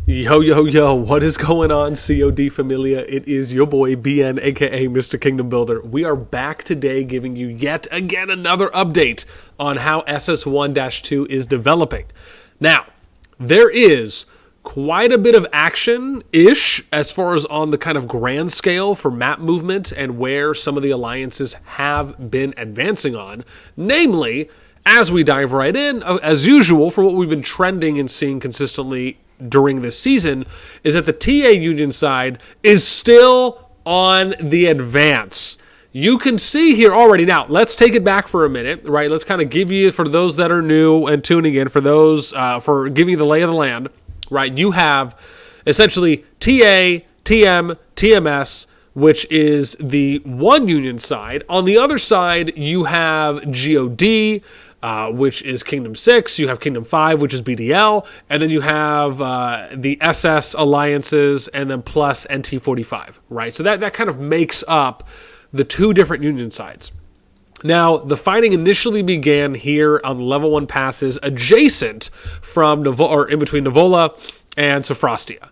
Yo, yo, yo, what is going on, CoD Familia? It is your boy, BN, aka Mr. Kingdom Builder. We are back today giving you yet again another update on how SS1-2 is developing. Now, there is quite a bit of action-ish as far as on the kind of grand scale for map movement and where some of the alliances have been advancing on. Namely, as we dive right in, as usual, for what we've been trending and seeing consistently during this season, is that the TA Union side is still on the advance. You can see here already. Now, let's take it back for a minute, right? Let's kind of give you, for those that are new and tuning in, for those, for giving you the lay of the land, right? You have essentially TA, TM, TMS, which is the one Union side. On the other side, you have GOD, which is Kingdom 6, you have Kingdom 5, which is BDL, and then you have the SS alliances, and then plus NT45, right? So that kind of makes up the two different Union sides. Now, the fighting initially began here on level 1 passes adjacent from or in between Nuvola and Sophrostia.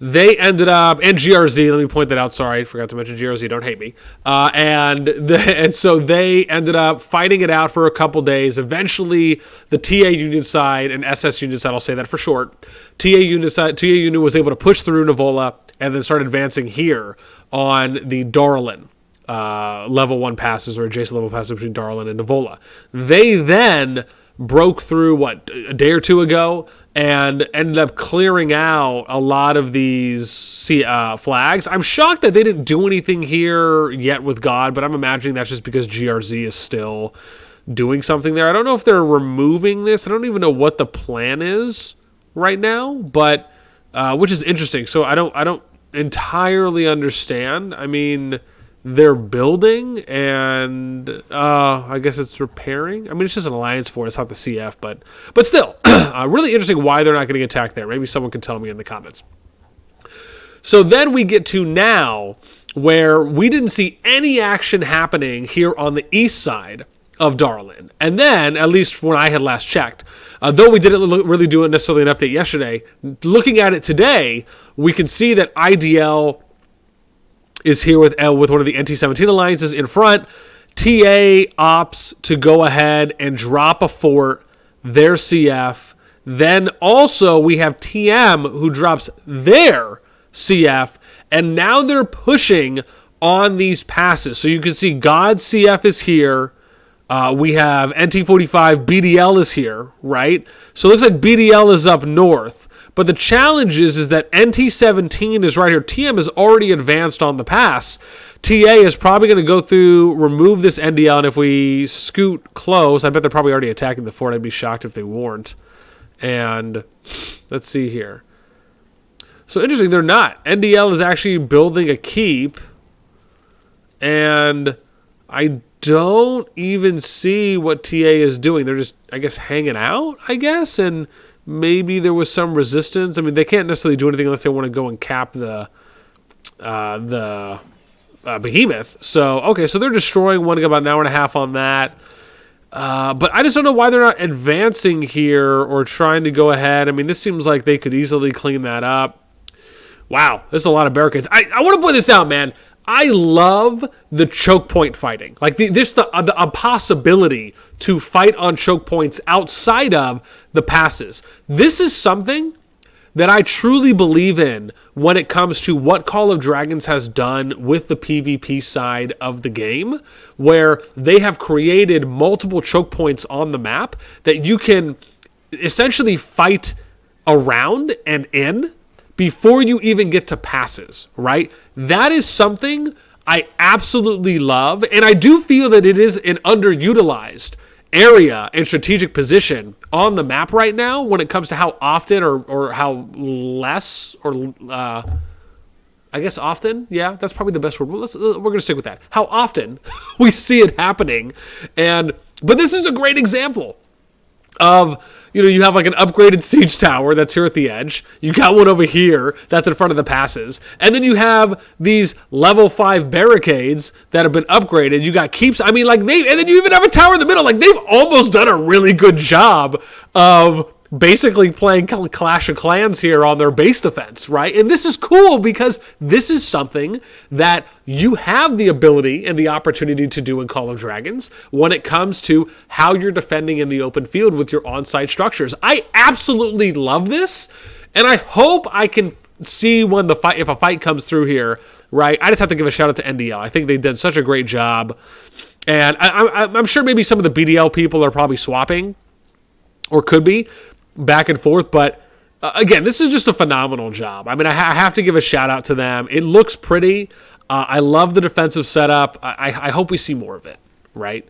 They ended up, and GRZ, let me point that out, sorry, I forgot to mention GRZ, don't hate me. And so they ended up fighting it out for a couple days. Eventually, the TA Union side and SS Union side, I'll say that for short, TA Union was able to push through Nuvola and then start advancing here on the Darlin level 1 passes or adjacent level passes between Darlin and Nuvola. They then broke through, a day or two ago, and ended up clearing out a lot of these flags. I'm shocked that they didn't do anything here yet with God, but I'm imagining that's just because GRZ is still doing something there. I don't know if they're removing this. I don't even know what the plan is right now, but which is interesting. So I don't entirely understand. I mean, they're building, and I guess it's repairing. I mean, it's just an alliance for it. It's not the CF, but still, really interesting why they're not getting attacked there. Maybe someone can tell me in the comments. So then we get to now where we didn't see any action happening here on the east side of Darlin. And then, at least when I had last checked, though we didn't really do necessarily an update yesterday, looking at it today, we can see that IDL is here with one of the NT17 alliances in front. TA opts to go ahead and drop a fort, their CF. Then also we have TM who drops their CF, and now they're pushing on these passes. So you can see God's CF is here. We have NT45, BDL is here, right? So it looks like BDL is up north. But the challenge is that NT17 is right here. TM is already advanced on the pass. TA is probably going to go through, remove this NDL, and if we scoot close, I bet they're probably already attacking the fort. I'd be shocked if they weren't. And let's see here. So interesting, they're not. NDL is actually building a keep, and I don't even see what TA is doing. They're just, I guess, hanging out, and maybe there was some resistance. I mean, they can't necessarily do anything unless they want to go and cap the behemoth. So, okay, so they're destroying one, about an hour and a half on that. But I just don't know why they're not advancing here or trying to go ahead. I mean, this seems like they could easily clean that up. Wow, there's a lot of barricades. I want to point this out, man. I love the choke point fighting. Like a possibility to fight on choke points outside of the passes. This is something that I truly believe in when it comes to what Call of Dragons has done with the PvP side of the game, where they have created multiple choke points on the map that you can essentially fight around and in before you even get to passes, right? That is something I absolutely love, and I do feel that it is an underutilized area and strategic position on the map right now when it comes to how often or how less, or I guess often, yeah, that's probably the best word. We're going to stick with that. How often we see it happening, but this is a great example of, you have like an upgraded siege tower that's here at the edge. You got one over here that's in front of the passes. And then you have these level 5 barricades that have been upgraded. You got keeps. I mean, and then you even have a tower in the middle. Like, they've almost done a really good job of basically playing Clash of Clans here on their base defense, right? And this is cool because this is something that you have the ability and the opportunity to do in Call of Dragons when it comes to how you're defending in the open field with your on-site structures. I absolutely love this, and I hope I can see when if a fight comes through here, right? I just have to give a shout out to NDL. I think they did such a great job, and I'm sure maybe some of the BDL people are probably swapping, or could be, back and forth, but again, this is just a phenomenal job. I mean, I have to give a shout out to them. It looks pretty. I love the defensive setup. I hope we see more of it, right?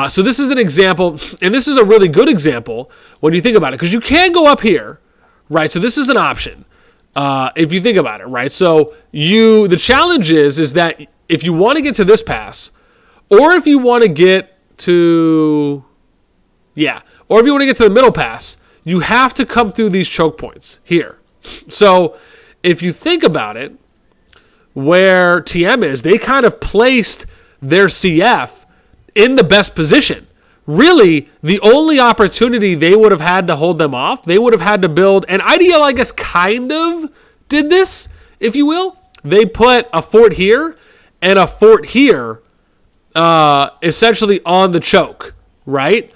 So this is an example, and this is a really good example when you think about it, because you can go up here, right? So this is an option if you think about it, right? So the challenge is that if you want to get to this pass, or if you want to get to, or if you want to get to the middle pass, you have to come through these choke points here. So if you think about it, where TM is, they kind of placed their CF in the best position. Really, the only opportunity they would have had to hold them off, they would have had to build, and IDL, I guess, kind of did this, if you will. They put a fort here and a fort here, essentially on the choke, right?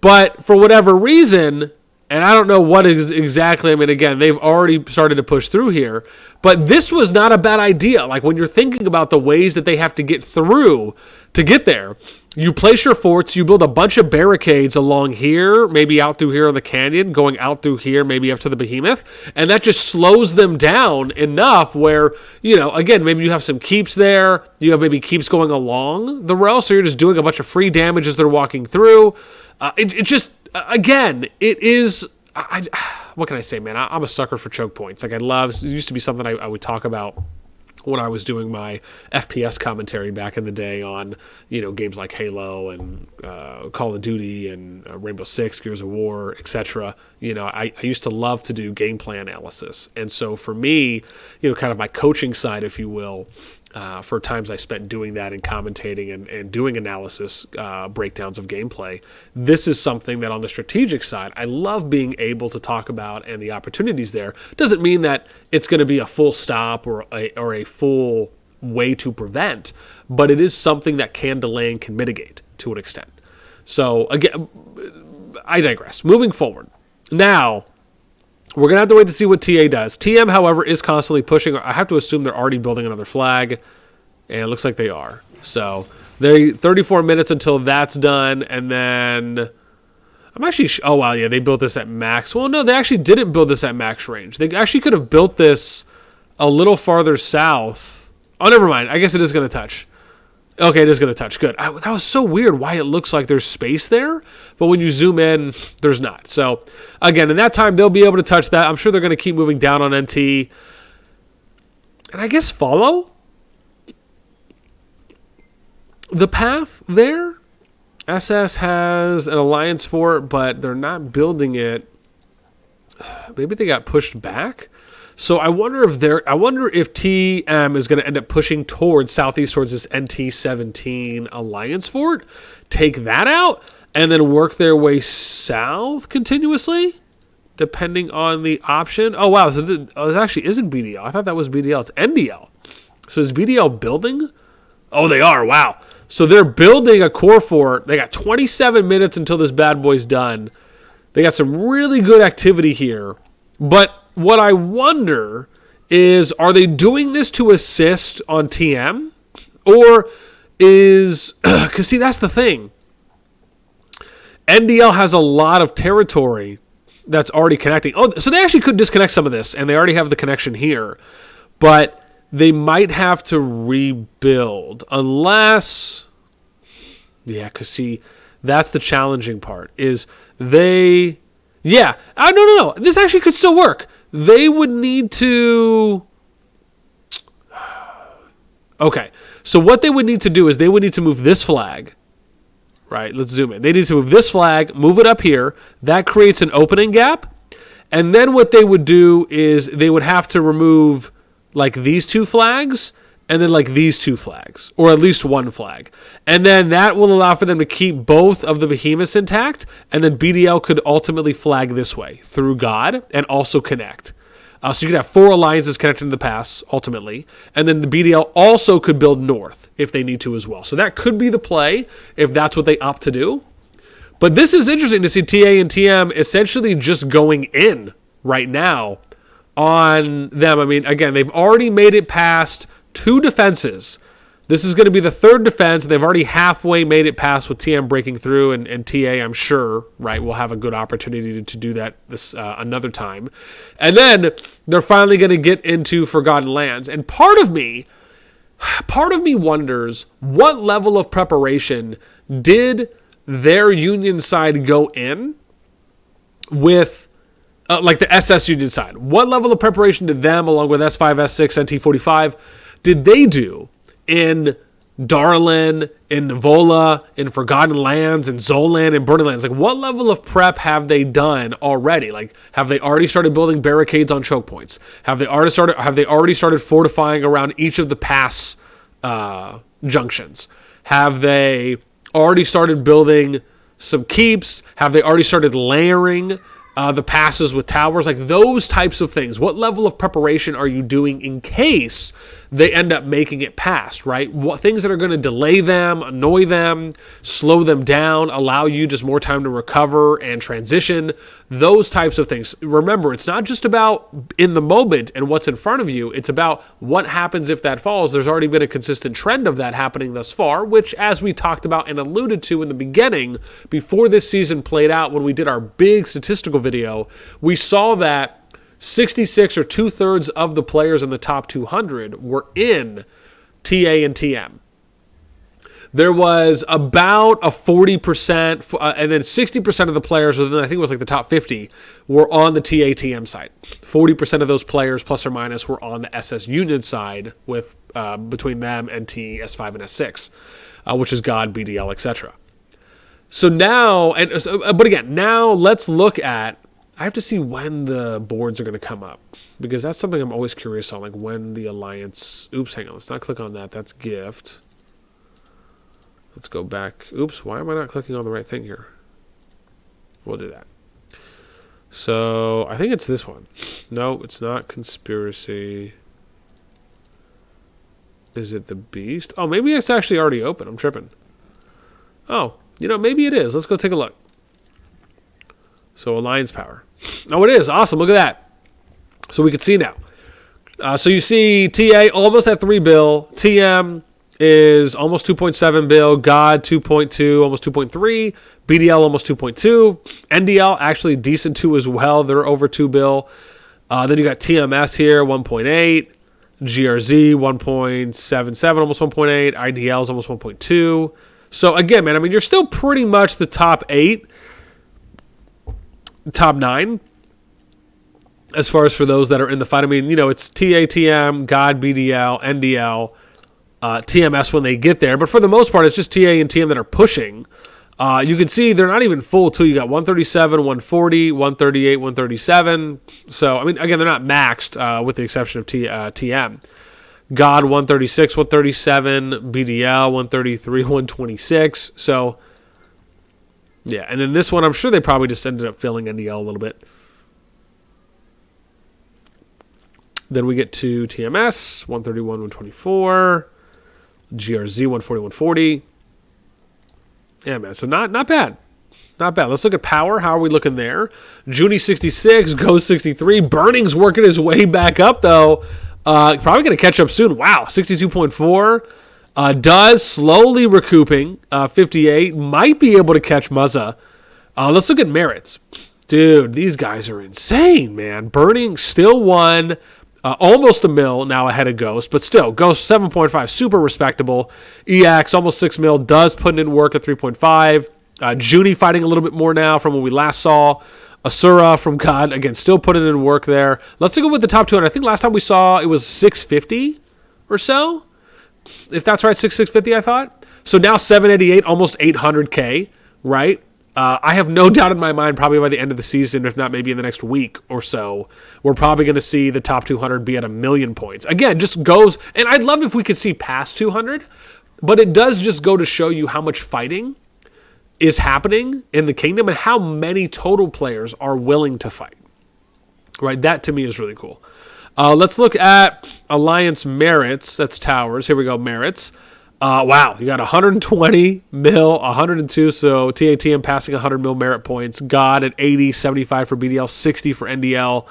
But for whatever reason, and I don't know what exactly, I mean, again, they've already started to push through here, but this was not a bad idea. Like, when you're thinking about the ways that they have to get through to get there, you place your forts, you build a bunch of barricades along here, maybe out through here in the canyon, going out through here, maybe up to the behemoth, and that just slows them down enough where, again, maybe you have some keeps there, you have maybe keeps going along the rail, so you're just doing a bunch of free damage as they're walking through. It just, again, it is, what can I say, man? I'm a sucker for choke points. Like, it used to be something I would talk about when I was doing my FPS commentary back in the day on, games like Halo and Call of Duty and Rainbow Six, Gears of War, etc. I used to love to do gameplay analysis. And so for me, kind of my coaching side, if you will, for times I spent doing that and commentating and doing analysis breakdowns of gameplay, this is something that on the strategic side, I love being able to talk about, and the opportunities there. Doesn't mean that it's going to be a full stop or a full way to prevent, but it is something that can delay and can mitigate to an extent. So again, I digress. Moving forward. Now, we're going to have to wait to see what TA does. TM, however, is constantly pushing. I have to assume they're already building another flag, and it looks like they are. So, they're 34 minutes until that's done, and then I'm actually... oh, wow, yeah, they built this at max. Well, no, they actually didn't build this at max range. They actually could have built this a little farther south. Oh, never mind. I guess it is going to touch. Okay, it is going to touch. Good. That was so weird why it looks like there's space there, but when you zoom in, there's not. So, again, in that time, they'll be able to touch that. I'm sure they're going to keep moving down on NT. And I guess follow the path there. SS has an alliance fort, but they're not building it. Maybe they got pushed back. So I wonder if TM is going to end up pushing towards southeast towards this NT-17 Alliance Fort, take that out, and then work their way south continuously, depending on the option. Oh, wow. So this actually isn't BDL. I thought that was BDL. It's NDL. So is BDL building? Oh, they are. Wow. So they're building a core fort. They got 27 minutes until this bad boy's done. They got some really good activity here. But what I wonder is, are they doing this to assist on TM? Or is... because, see, that's the thing. NDL has a lot of territory that's already connecting. Oh, so they actually could disconnect some of this, and they already have the connection here. But they might have to rebuild. Unless... yeah, because, see, that's the challenging part. Is they... yeah. No. This actually could still work. They would need to... okay. So what they would need to do is they would need to move this flag. Right, let's zoom in. They need to move this flag, move it up here. That creates an opening gap. And then what they would do is they would have to remove like these two flags and then like these 2 flags, or at least 1 flag. And then that will allow for them to keep both of the behemoths intact, and then BDL could ultimately flag this way through God and also connect. So you could have 4 alliances connected to the pass, ultimately, and then the BDL also could build north if they need to as well. So that could be the play if that's what they opt to do. But this is interesting to see TA and TM essentially just going in right now on them. I mean, again, they've already made it past 2 defenses. This is going to be the 3rd defense. They've already halfway made it past with TM breaking through, and TA, I'm sure, right, will have a good opportunity to do that this another time. And then they're finally going to get into Forgotten Lands. And part of me wonders what level of preparation did their Union side go in with, like the SS Union side. What level of preparation did them, along with S5, S6, NT45, did they do in Darlin, in Nuvola, in Forgotten Lands, in Zolan, in Burning Lands? Like, what level of prep have they done already? Like, have they already started building barricades on choke points? Have they already started fortifying around each of the pass junctions? Have they already started building some keeps? Have they already started layering the passes with towers? Like those types of things. What level of preparation are you doing in case they end up making it past, right? What things that are going to delay them, annoy them, slow them down, allow you just more time to recover and transition, those types of things. Remember, it's not just about in the moment and what's in front of you. It's about what happens if that falls. There's already been a consistent trend of that happening thus far, which, as we talked about and alluded to in the beginning, before this season played out, when we did our big statistical video, we saw that 66 or 2/3 of the players in the top 200 were in TA and TM. There was about a 40%, and then 60% of the players, within, I think it was like the top 50, were on the TA-TM side. 40% of those players, plus or minus, were on the SS Union side, with between them and S5 and S6, which is God, BDL, etc. So now, but again, now let's look at, I have to see when the boards are going to come up, because that's something I'm always curious on, like when the alliance, oops, hang on, let's not click on that, that's gift. Let's go back. Oops, why am I not clicking on the right thing here? We'll do that. So, I think it's this one. No, it's not conspiracy. Is it the beast? Oh, maybe it's actually already open. I'm tripping. Oh, maybe it is. Let's go take a look. So, alliance power. Oh, it is. Awesome. Look at that. So, we can see now. So, you see TA almost at 3 bill. TM is almost 2.7 bill, God 2.2, almost 2.3, BDL almost 2.2, NDL actually decent too as well, they're over 2 bill. Then you got TMS here, 1.8, GRZ 1.77, almost 1.8, IDL is almost 1.2. So again, man, I mean, you're still pretty much the top 8, top 9, as far as for those that are in the fight. I mean, it's TA, TM, God, BDL, NDL, TMS when they get there, but for the most part, it's just TA and TM that are pushing. You can see they're not even full too. You got 137, 140, 138, 137. So, I mean, again, they're not maxed with the exception of TM. God 136, 137, BDL 133, 126. So, yeah, and then this one, I'm sure they probably just ended up filling NDL a little bit. Then we get to TMS 131, 124. GRZ 140, 140. Yeah, man. So not bad. Not bad. Let's look at power. How are we looking there? Junie 66, Ghost 63. Burning's working his way back up, though. Probably going to catch up soon. Wow, 62.4. Does slowly recouping. 58. Might be able to catch Muzza. Let's look at merits. Dude, these guys are insane, man. Burning still won. Almost a mil now ahead of Ghost, but still, Ghost 7.5, super respectable. EX, almost 6 mil, does put in work at 3.5. Junie fighting a little bit more now from what we last saw. Asura from God, again, still putting in work there. Let's go with the top 200. I think last time we saw it was 650 or so. If that's right, 650, I thought. So now 788, almost 800K, right? I have no doubt in my mind, probably by the end of the season, if not maybe in the next week or so, we're probably going to see the top 200 be at 1,000,000 points. Again, just goes, and I'd love if we could see past 200, but it does just go to show you how much fighting is happening in the kingdom and how many total players are willing to fight. Right? That to me is really cool. Let's look at Alliance merits. That's towers. Here we go, merits. Wow, you got 120 mil, 102, so TATM passing 100 mil merit points. God at 80, 75 for BDL, 60 for NDL.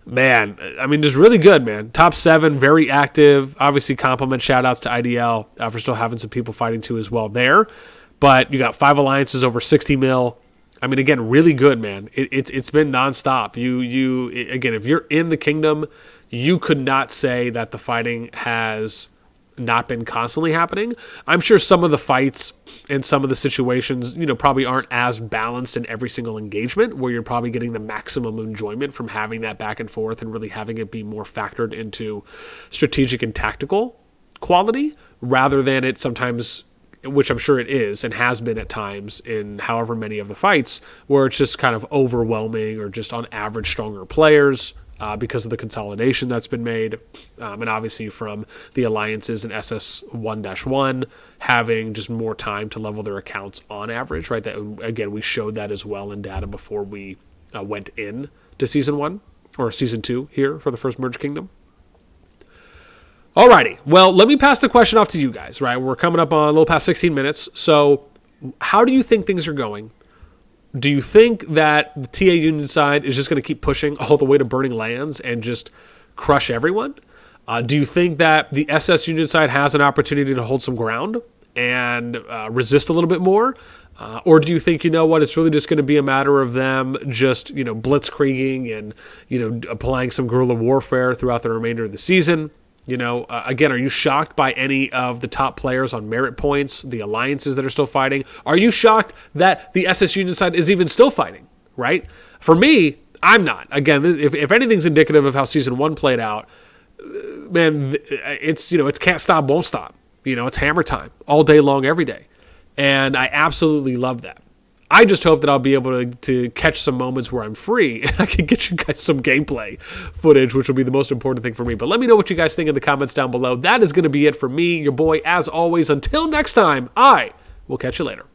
Man, I mean, just really good, man. Top 7, very active. Obviously, compliment shout-outs to IDL for still having some people fighting too as well there. But you got 5 alliances over 60 mil. I mean, again, really good, man. It's been nonstop. Again, if you're in the kingdom, you could not say that the fighting has not been constantly happening. I'm sure some of the fights and some of the situations, probably aren't as balanced in every single engagement, where you're probably getting the maximum enjoyment from having that back and forth and really having it be more factored into strategic and tactical quality, rather than it sometimes, which I'm sure it is and has been at times in however many of the fights, where it's just kind of overwhelming or just on average stronger players. Because of the consolidation that's been made, and obviously from the alliances in SS1-1 having just more time to level their accounts on average, right? That, again, we showed that as well in data before we went in to Season 1 or Season 2 here for the first Merge Kingdom. Alrighty, well, let me pass the question off to you guys, right? We're coming up on a little past 16 minutes, so how do you think things are going? Do you think that the TA Union side is just going to keep pushing all the way to Burning Lands and just crush everyone? Do you think that the SS Union side has an opportunity to hold some ground and resist a little bit more? Or do you think, it's really just going to be a matter of them just, blitzkrieging and, applying some guerrilla warfare throughout the remainder of the season? Again, are you shocked by any of the top players on merit points, the alliances that are still fighting? Are you shocked that the SS Union side is even still fighting, right? For me, I'm not. Again, if anything's indicative of how Season 1 played out, man, it's can't stop, won't stop. It's hammer time all day long, every day. And I absolutely love that. I just hope that I'll be able to catch some moments where I'm free and I can get you guys some gameplay footage, which will be the most important thing for me. But let me know what you guys think in the comments down below. That is going to be it for me, your boy, as always. Until next time, I will catch you later.